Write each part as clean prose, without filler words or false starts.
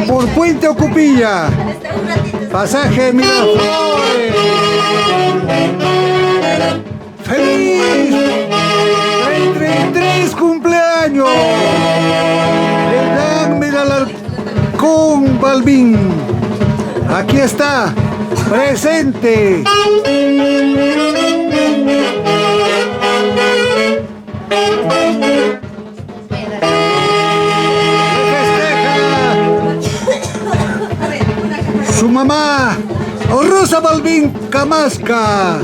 Por Puente Ocupilla, pasaje Miraflores. ¡Feliz 33 cumpleaños! El gran Miralarcón Balbín. Aquí está, presente. Su mamá, Rosa Balbín Camasca.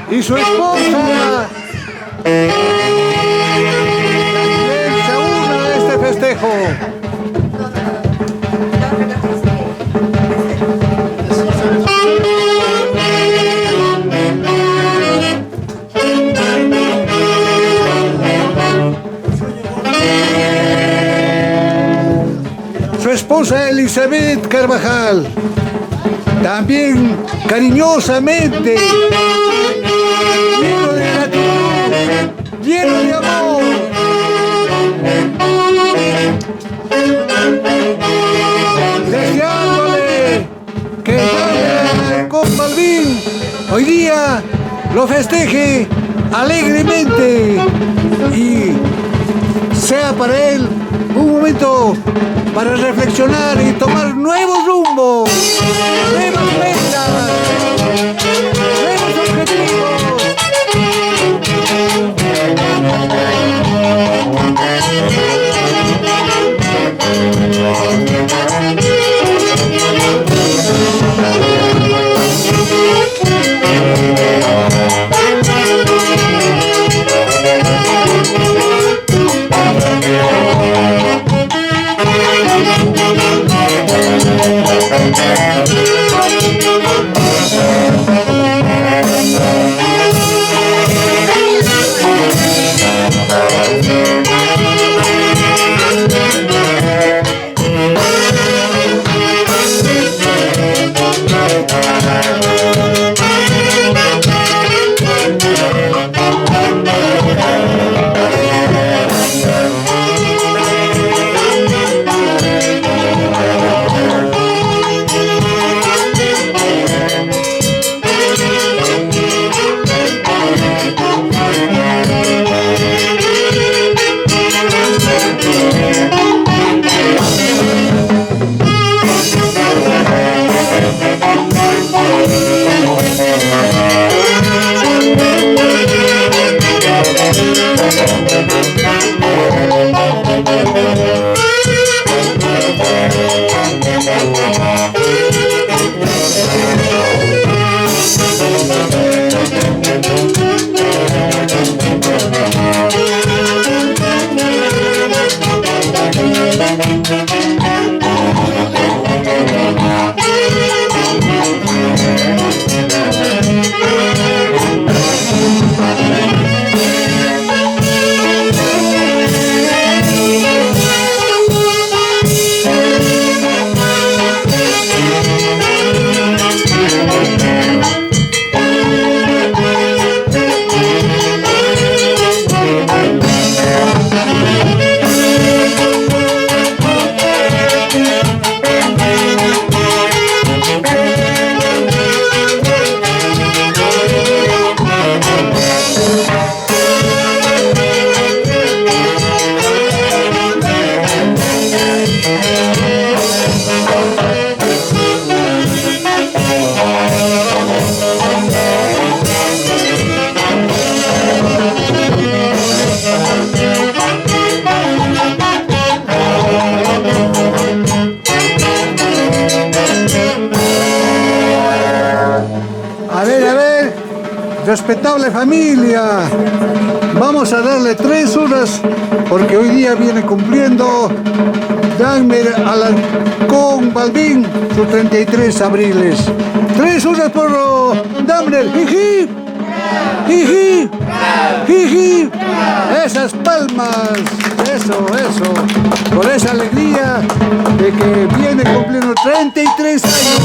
Y su esposa también se une a este festejo. Su esposa Elizabeth Carvajal, también cariñosamente, lleno de gratitud, lleno de amor. Deseándole que el Miralarcón Balbín hoy día lo festeje alegremente y sea para él un momento para reflexionar y tomar nuevos rumbos, nuevas metas, nuevos objetivos. respetable familia, vamos a darle 3 horas porque hoy día viene cumpliendo Dagmer Alarcón Balbín sus 33 abriles. 3 horas por Dagmer. ¡Jiji! ¡Jiji! ¡Jiji! Esas palmas. Eso. Por esa alegría de que viene cumpliendo 33 años.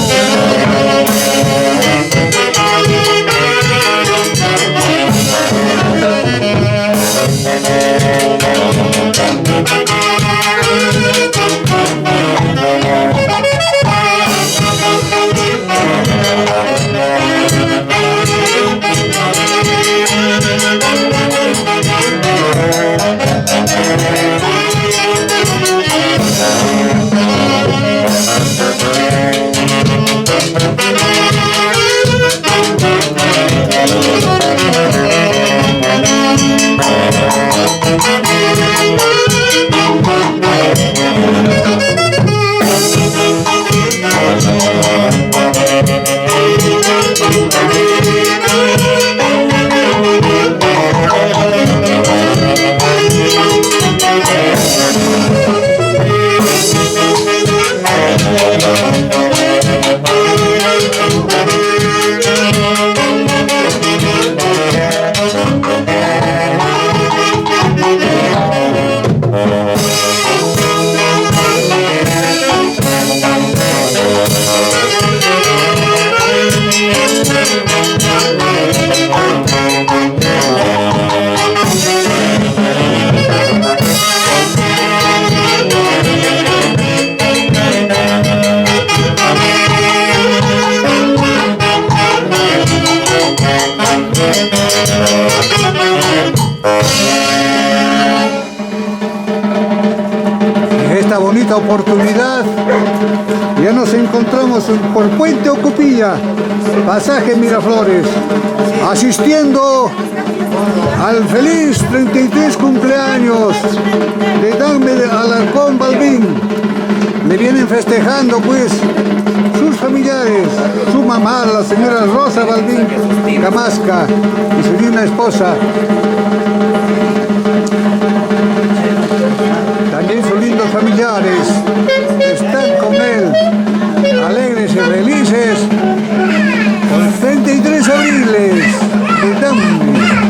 Oportunidad, ya nos encontramos por Puente Ocupilla, pasaje Miraflores, asistiendo al feliz 33 cumpleaños de Dagmer Alarcón Balbín. Le vienen festejando pues sus familiares, su mamá, la señora Rosa Balbín Camasca y su linda esposa. También sus lindos familiares están con él, alegres y felices, por 33 abriles de Dagmer.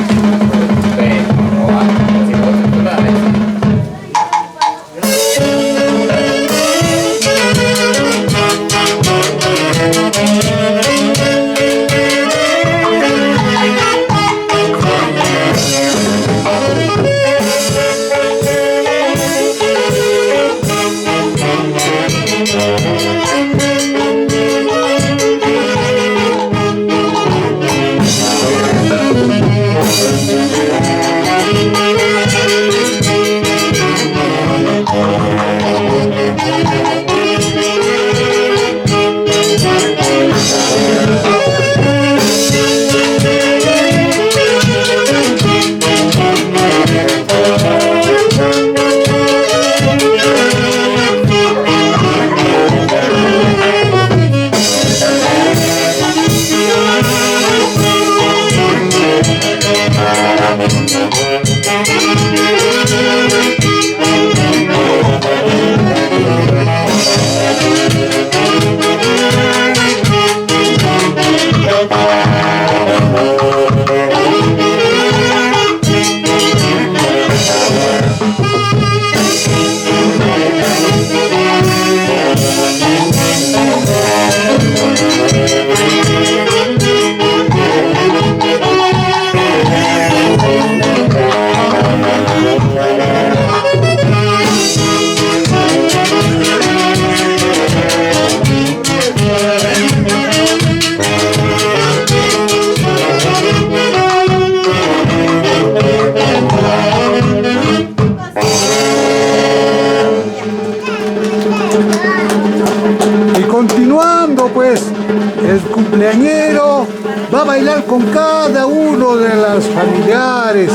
El cumpleañero va a bailar con cada uno de las familiares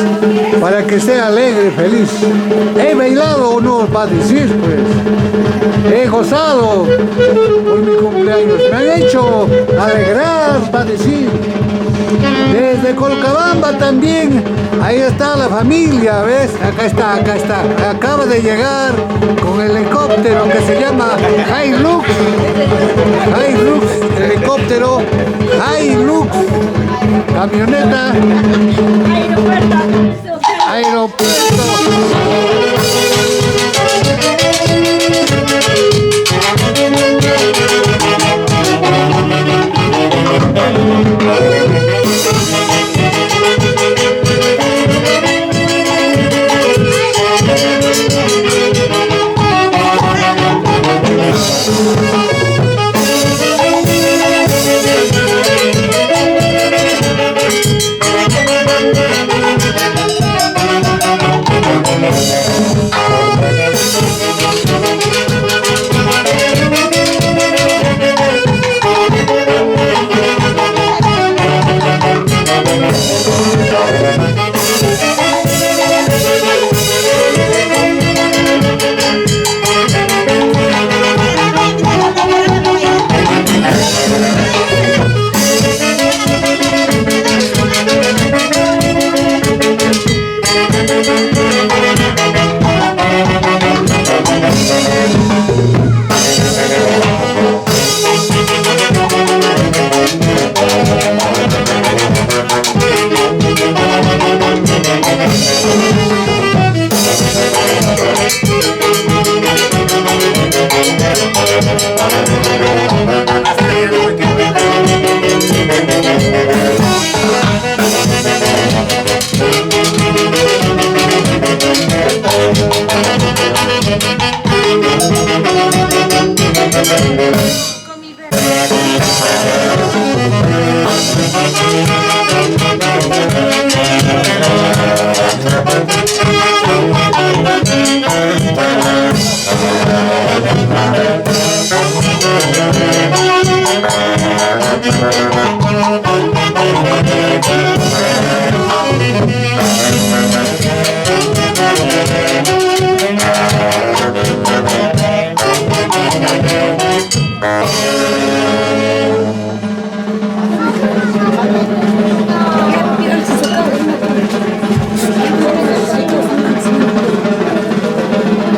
para que sea alegre y feliz. He bailado o no, va a decir pues. He gozado por mi cumpleaños. Me han hecho alegrar, va a decir. Desde Colcabamba también, ahí está la familia, ¿ves? Acá está, acá está. Acaba de llegar con el helicóptero que se llama Hilux. Hilux, helicóptero, Hilux, camioneta, aeropuerto.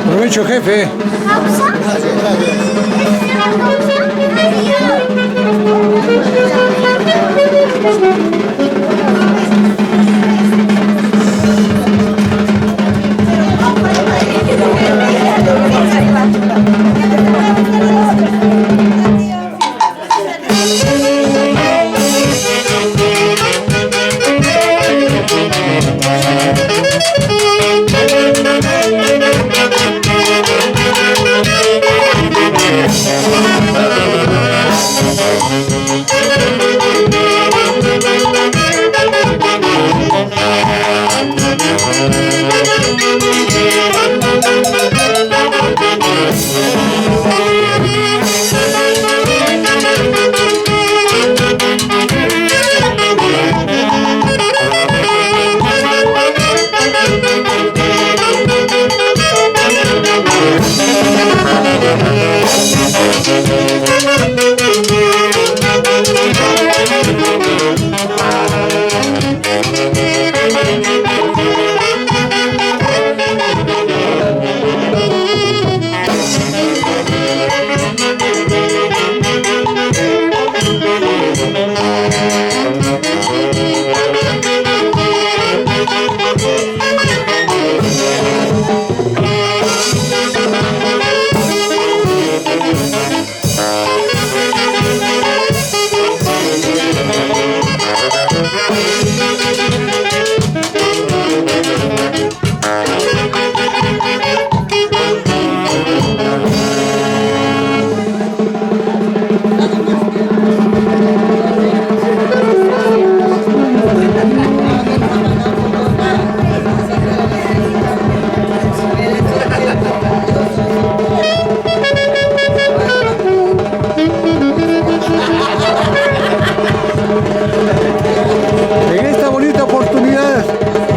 Provecho, jefe.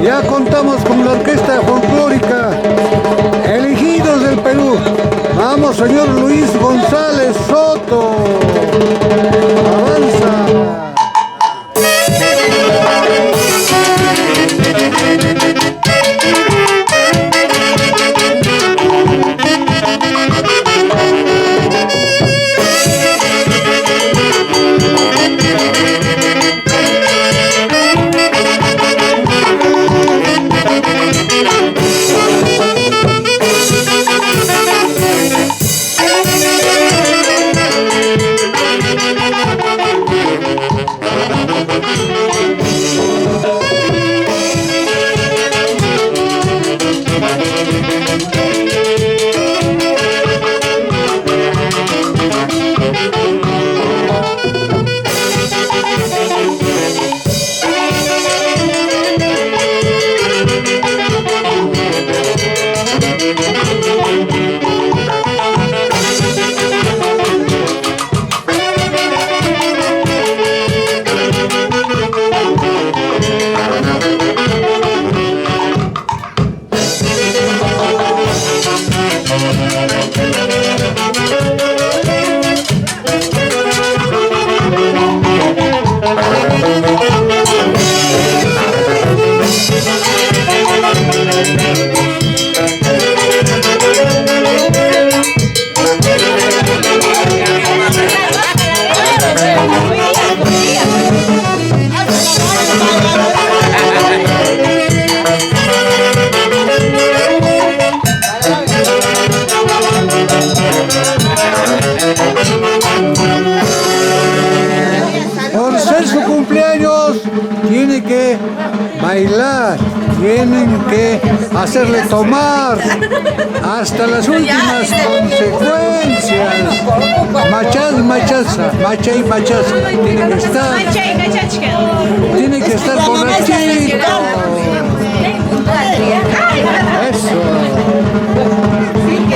Ya contamos con la orquesta folclórica Elegidos del Perú. Vamos, señor Luis González Soto. Avanza. bailar, tienen que hacerle tomar hasta las últimas consecuencias. Macha y machaza. Tiene que estar borrachito. Eso.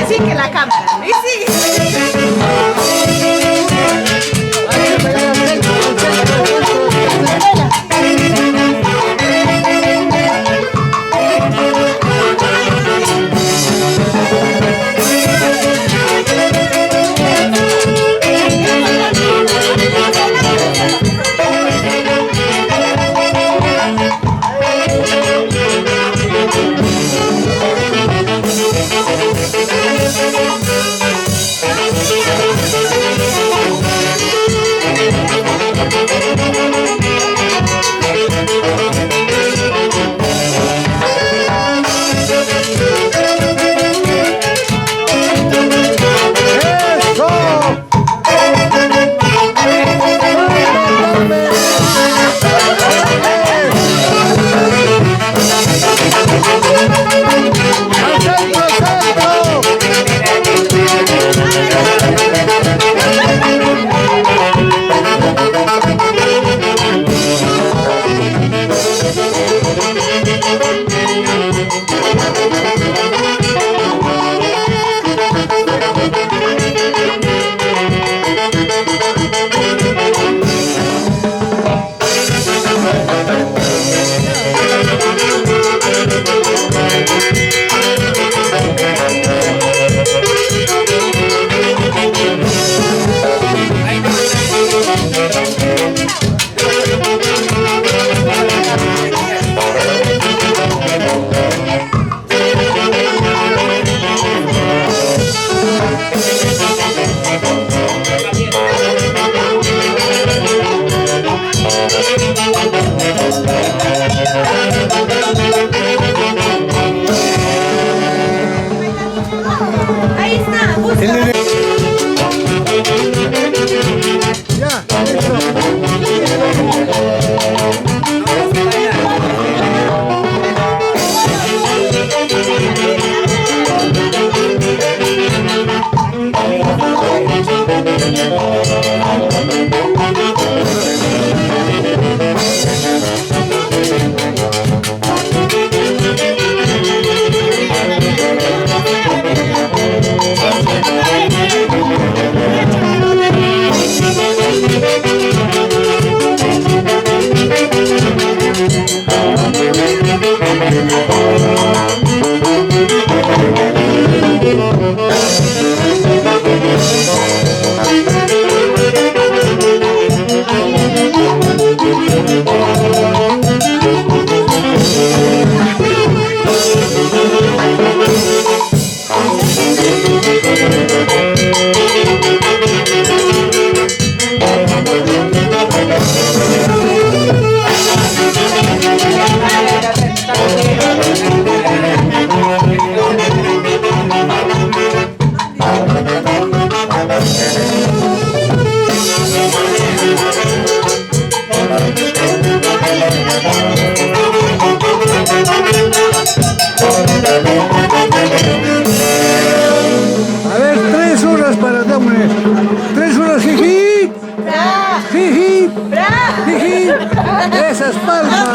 Sí, que la cámara. Y ahí está. A ver, 3 horas para darme. 3 horas, jiji. Jiji. Jiji. Esas palmas.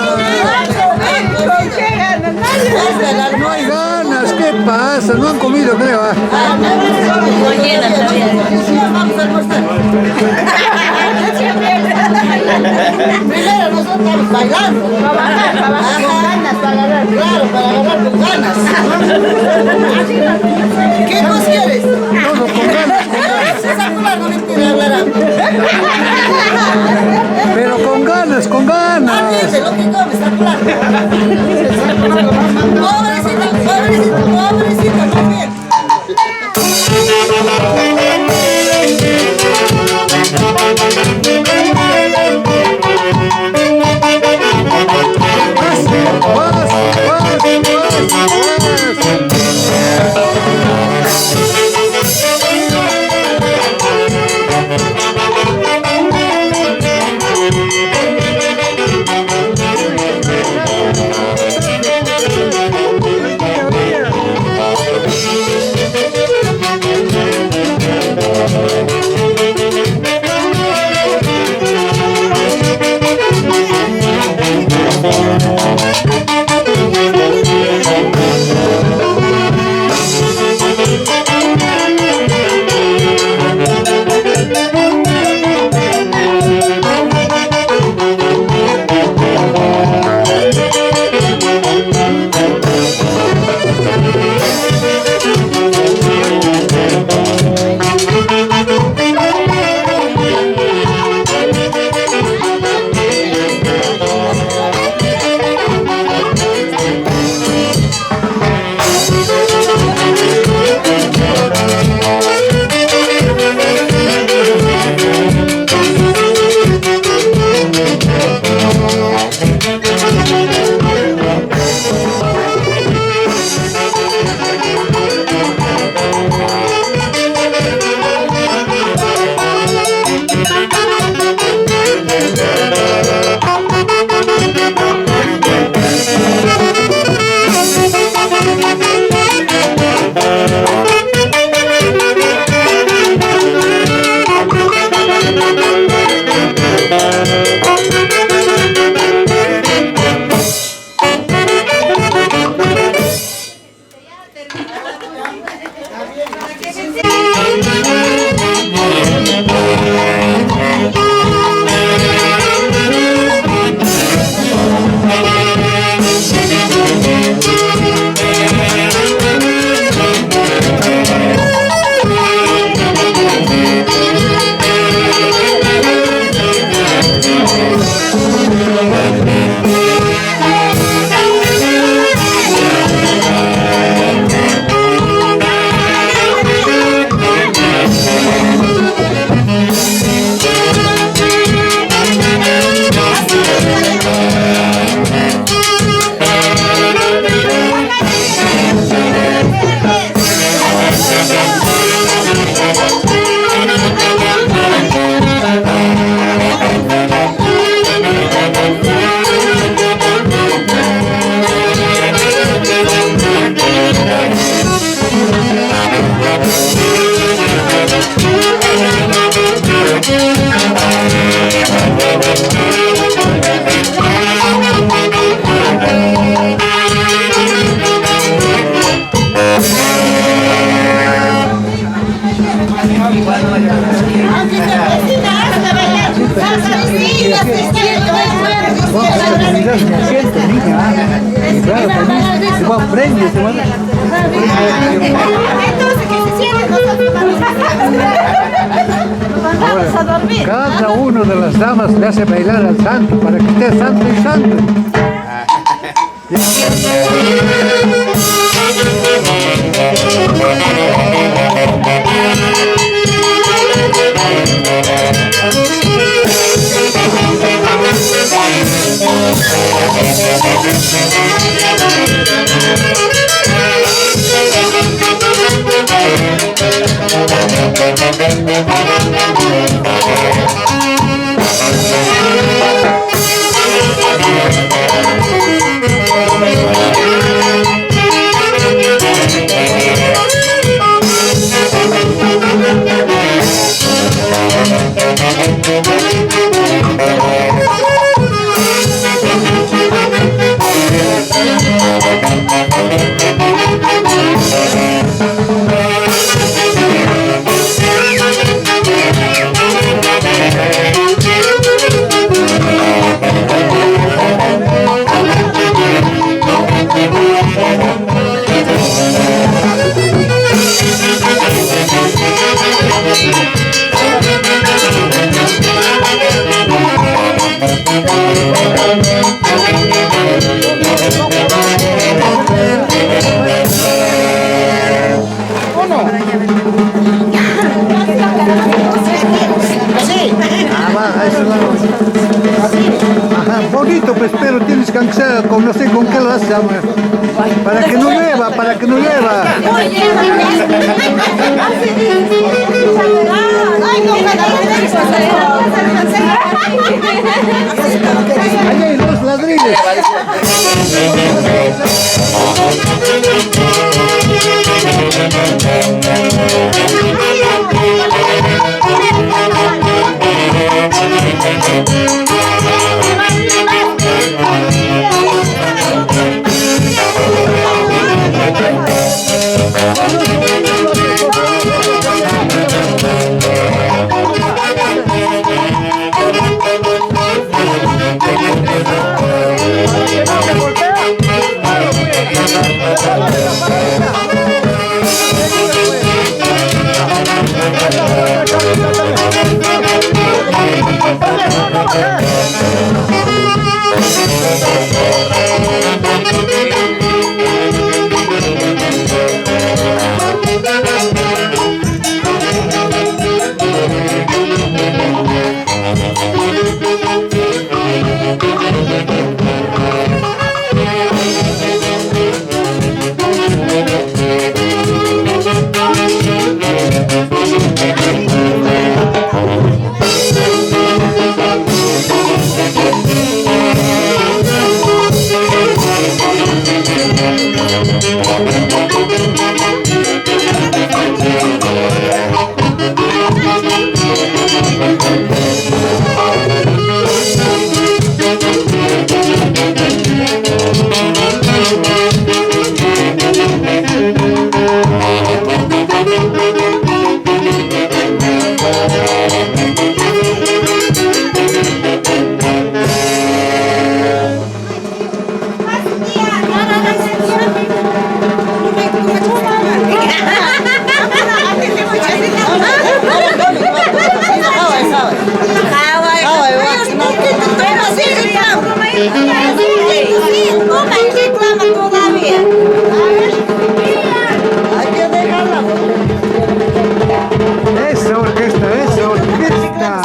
No hay ganas, ¿qué pasa? No han comido, creo. Vamos a almorzar. Primero nosotros estamos bailando. Para bajar con ganas, para agarrar. Claro, para agarrar con ganas. ¿Qué cosa quieres? Todo con ganas. Esa cola no mentira hablará. Pero con ganas, con ganas. Atiende lo que comes, está claro. Pobrecito, pobrecito, pobrecito, muy bien. Igual premio, se manda. Entonces, que se sienten vamos a dormir. Cada uno de las damas le hace bailar al santo para que esté santo y santo. Ajá, bonito, pues, pero tienes que hacer con no sé con qué lo haces, amor. Para que no llueva, para que no llueva. Ahí hay dos ladrillos. Esa orquesta, esa orquesta.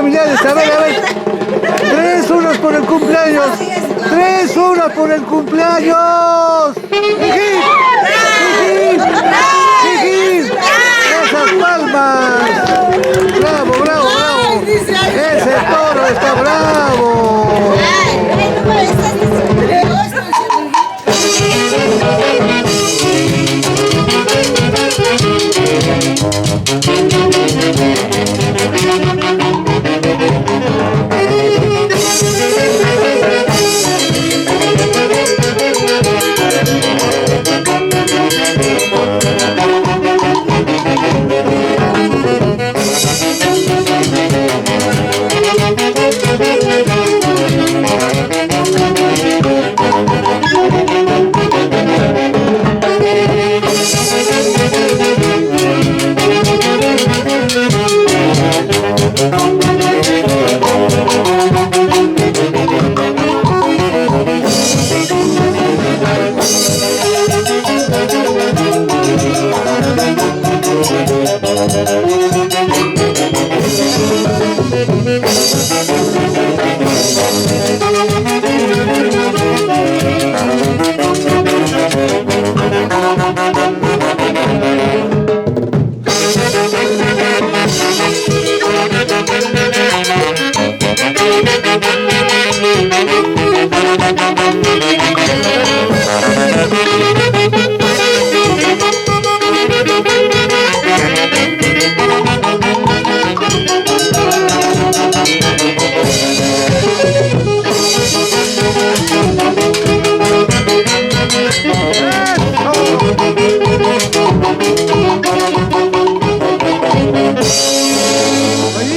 familiares, a ver. 3 unos por el cumpleaños. 3 unos por el cumpleaños. ¡Jiji! ¡Esas palmas! ¡Bravo! ¡Ese toro está bravo!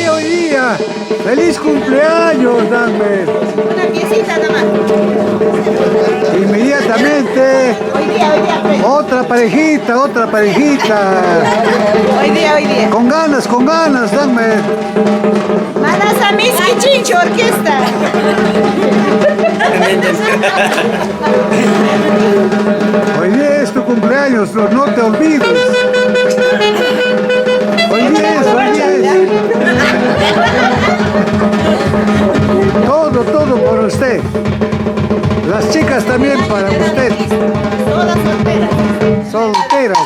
Hoy día, ¡feliz cumpleaños, Dagmar! Una piecita nada más. Inmediatamente, Hoy día. otra parejita. Hoy día. Con ganas, Dagmar. Manas a Miski Chincho Orquesta. Hoy día es tu cumpleaños, no te olvides. Hoy día es. Todo por usted. Las chicas también para usted. Todas solteras.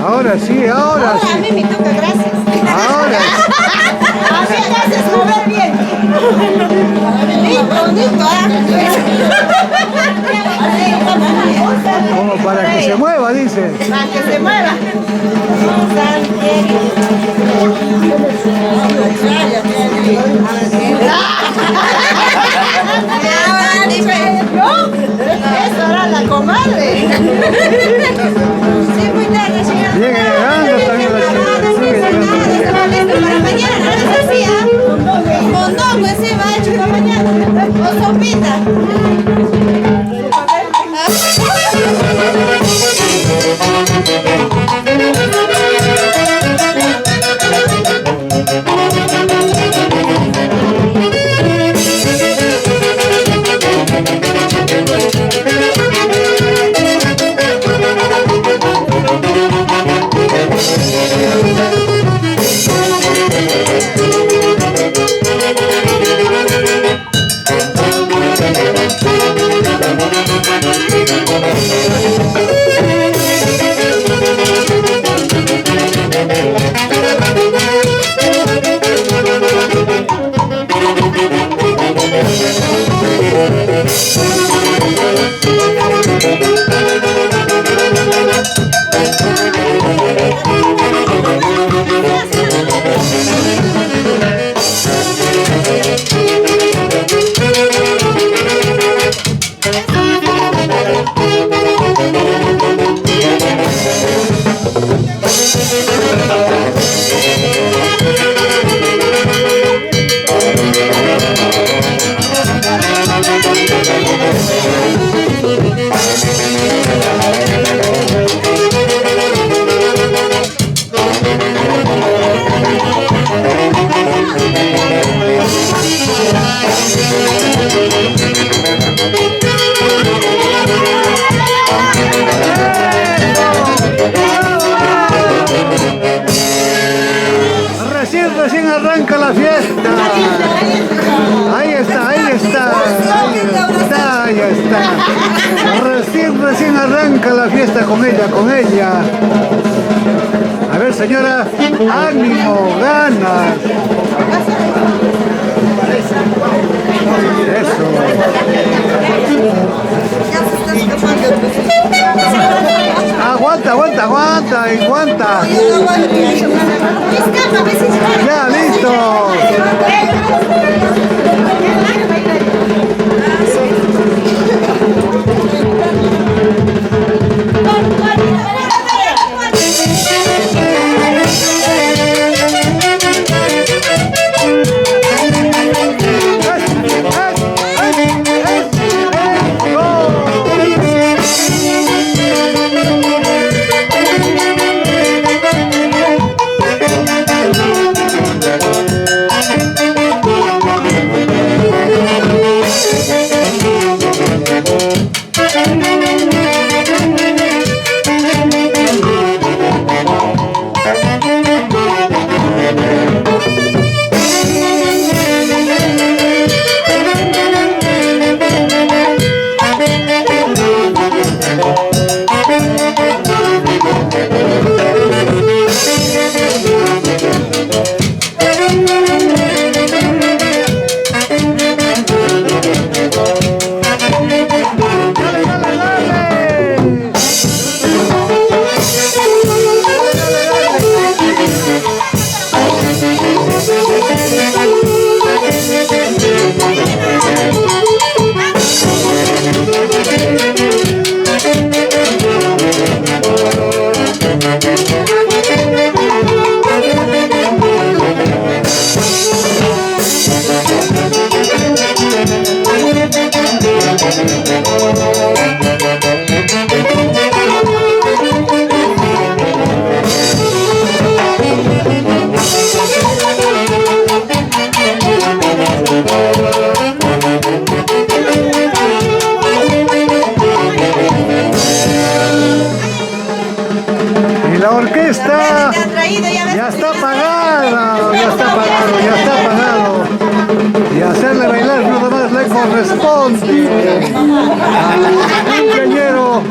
Ahora sí. A mí me toca, gracias. Ahora. A mí me haces mover bien. Bonito, Como para que se mueva, dice. Para que se mueva. Eso era la comadre. Sí, muy tarde, señora. Sigue llegando también la chica. Sigue llegando. Para mañana, ¿no es así, ah? Mondongo, sí, va hecho para mañana. O sopita. Recién arranca la fiesta. Ahí está, ahí está. Ahí está. Recién arranca la fiesta con ella, con ella. A ver, señora, ánimo, ganas. Eso. Aguanta, aguanta, aguanta, aguanta. Ya, listo. La orquesta ya está pagada, ya está pagado, ya está pagado. Y hacerle bailar nada más le corresponde al cumpleañero.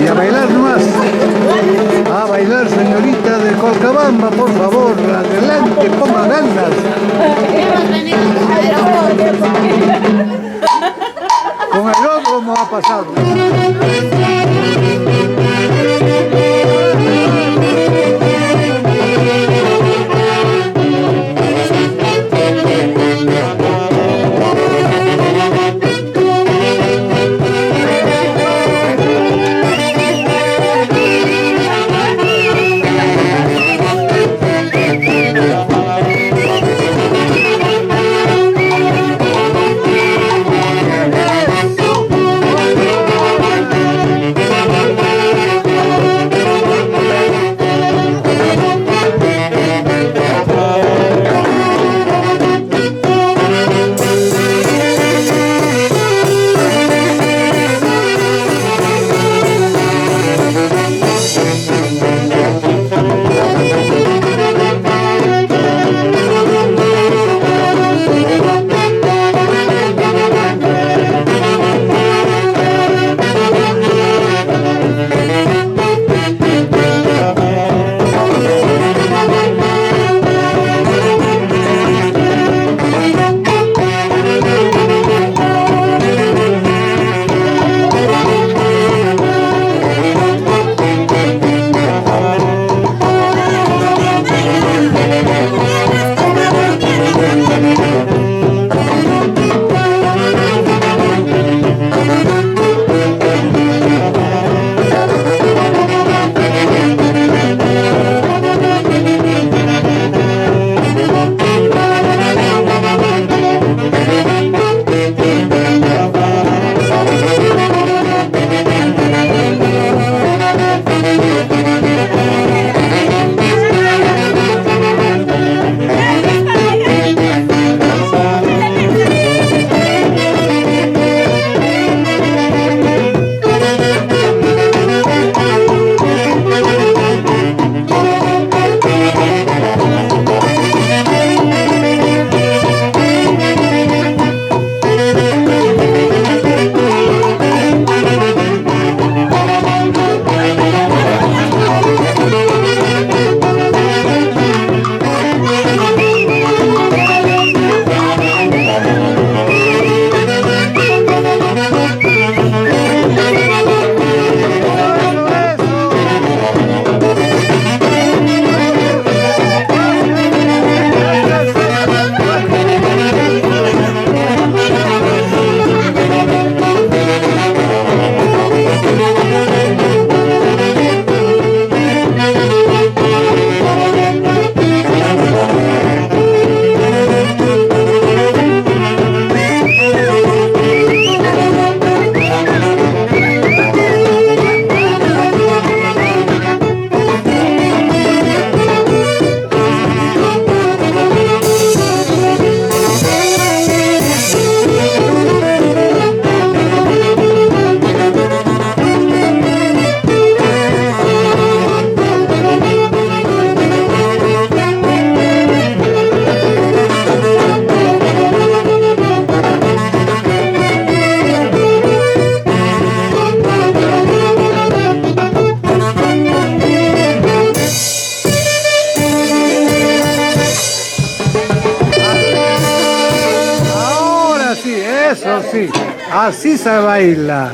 Y a bailar nomás. A bailar, señorita de Colcabamba, por favor, adelante, ponga ganas. Con el otro no va a pasar. Eso sí, así se baila.